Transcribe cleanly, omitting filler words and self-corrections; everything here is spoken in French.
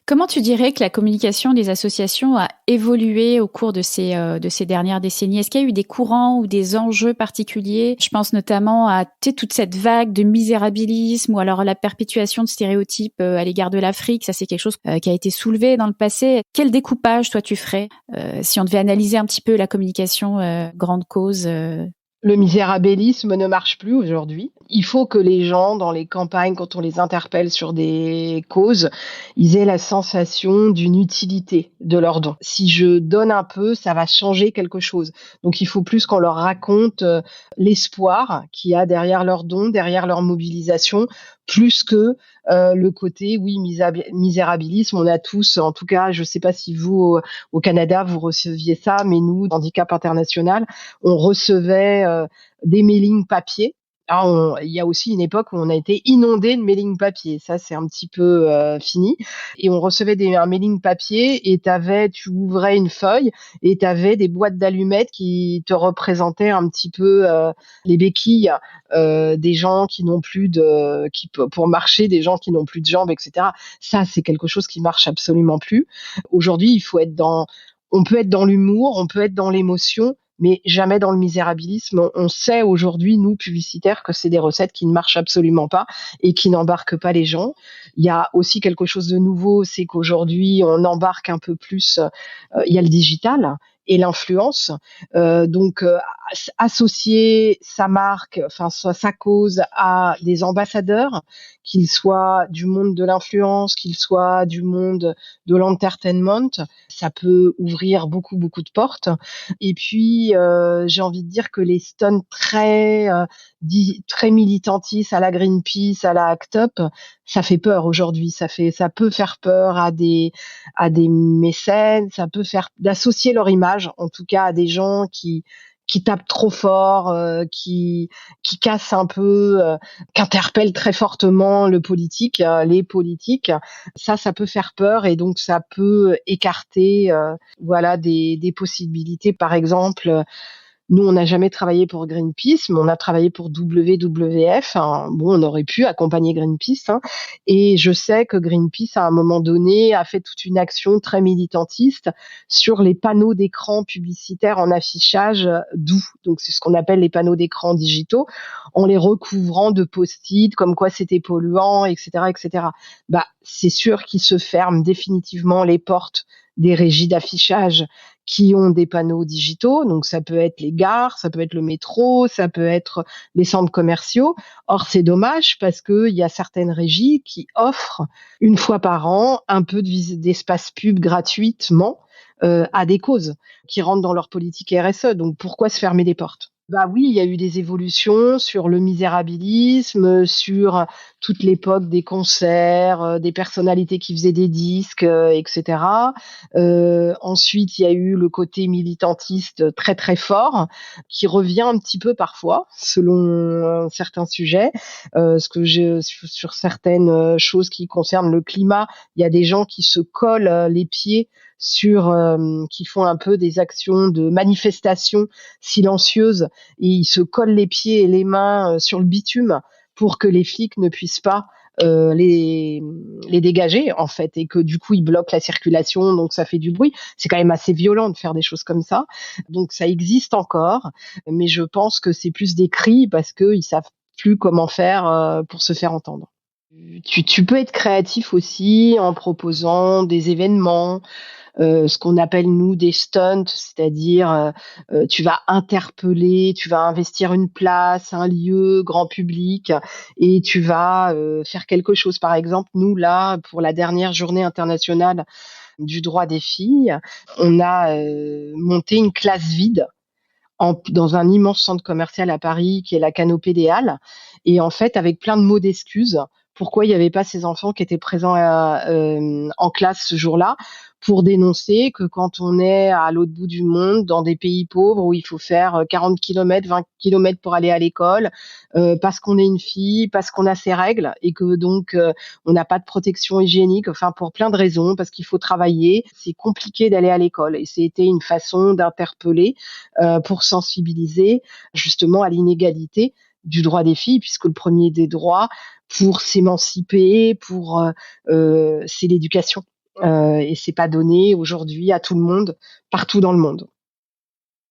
Comment tu dirais que la communication des associations a évolué au cours de ces dernières décennies? Est-ce qu'il y a eu des courants ou des enjeux particuliers? Je pense notamment à toute cette vague de misérabilisme ou alors la perpétuation de stéréotypes à l'égard de l'Afrique. Ça, c'est quelque chose qui a été soulevé dans le passé. Quel découpage, toi, tu ferais si on devait analyser un petit peu la communication grande cause Le misérabilisme ne marche plus aujourd'hui. Il faut que les gens, dans les campagnes, quand on les interpelle sur des causes, ils aient la sensation d'une utilité de leur don. Si je donne un peu, ça va changer quelque chose. Donc il faut plus qu'on leur raconte l'espoir qu'il y a derrière leur don, derrière leur mobilisation, plus que le côté, oui, misérabilisme. On a tous, en tout cas, je ne sais pas si vous, au Canada, vous receviez ça, mais nous, Handicap International, on recevait des mailings papier. Alors, il y a aussi une époque où on a été inondé de mailing papier. Ça, c'est un petit peu fini. Et on recevait un mailing papier et tu ouvrais une feuille et tu avais des boîtes d'allumettes qui te représentaient un petit peu les béquilles des gens qui n'ont plus pour marcher, des gens qui n'ont plus de jambes, etc. Ça, c'est quelque chose qui marche absolument plus. Aujourd'hui, on peut être dans l'humour, on peut être dans l'émotion, mais jamais dans le misérabilisme. On sait aujourd'hui, nous, publicitaires, que c'est des recettes qui ne marchent absolument pas et qui n'embarquent pas les gens. Il y a aussi quelque chose de nouveau, c'est qu'aujourd'hui, on embarque un peu plus, il y a le digital et l'influence. Associer sa marque, enfin sa cause à des ambassadeurs, qu'ils soient du monde de l'influence, qu'ils soient du monde de l'entertainment, ça peut ouvrir beaucoup, beaucoup de portes. Et puis, j'ai envie de dire que les stunts très militantistes à la Greenpeace, à la ACT UP, ça fait peur aujourd'hui. Ça peut faire peur à des mécènes, ça peut faire d'associer leur image, en tout cas à des gens qui tapent trop fort, qui cassent un peu, qui interpellent très fortement les politiques. Ça peut faire peur et donc ça peut écarter, voilà, des possibilités. Par exemple, nous, on n'a jamais travaillé pour Greenpeace, mais on a travaillé pour WWF. Hein. Bon, on aurait pu accompagner Greenpeace. Hein. Et je sais que Greenpeace, à un moment donné, a fait toute une action très militantiste sur les panneaux d'écran publicitaires en affichage doux. Donc, c'est ce qu'on appelle les panneaux d'écran digitaux, en les recouvrant de post-it, comme quoi c'était polluant, etc., etc. Bah, c'est sûr qu'ils se ferment définitivement les portes des régies d'affichage qui ont des panneaux digitaux, donc ça peut être les gares, ça peut être le métro, ça peut être les centres commerciaux. Or, c'est dommage parce qu'il y a certaines régies qui offrent une fois par an un peu d'espace pub gratuitement à des causes qui rentrent dans leur politique RSE. Donc, pourquoi se fermer les portes ? Bah oui, il y a eu des évolutions sur le misérabilisme, sur toute l'époque des concerts, des personnalités qui faisaient des disques, etc. Ensuite, il y a eu le côté militantiste très très fort, qui revient un petit peu parfois, selon certains sujets. Sur certaines choses qui concernent le climat, il y a des gens qui se collent les pieds qui font un peu des actions de manifestation silencieuses et ils se collent les pieds et les mains sur le bitume pour que les flics ne puissent pas les dégager en fait et que du coup ils bloquent la circulation, donc ça fait du bruit. C'est quand même assez violent de faire des choses comme ça, donc ça existe encore, mais je pense que c'est plus des cris parce qu'ils savent plus comment faire pour se faire entendre. Tu peux être créatif aussi en proposant des événements, ce qu'on appelle nous des stunts, c'est-à-dire tu vas interpeller, tu vas investir une place, un lieu grand public et tu vas faire quelque chose. Par exemple, nous là, pour la dernière journée internationale du droit des filles, on a monté une classe vide dans un immense centre commercial à Paris qui est la Canopée des Halles et en fait avec plein de mots d'excuses pourquoi il n'y avait pas ces enfants qui étaient présents en classe ce jour-là pour dénoncer que quand on est à l'autre bout du monde, dans des pays pauvres où il faut faire 40 km, 20 km pour aller à l'école, parce qu'on est une fille, parce qu'on a ses règles et que donc on n'a pas de protection hygiénique, enfin pour plein de raisons, parce qu'il faut travailler, c'est compliqué d'aller à l'école. Et c'était une façon d'interpeller pour sensibiliser justement à l'inégalité du droit des filles, puisque le premier des droits pour s'émanciper, c'est l'éducation. et c'est pas donné aujourd'hui à tout le monde, partout dans le monde.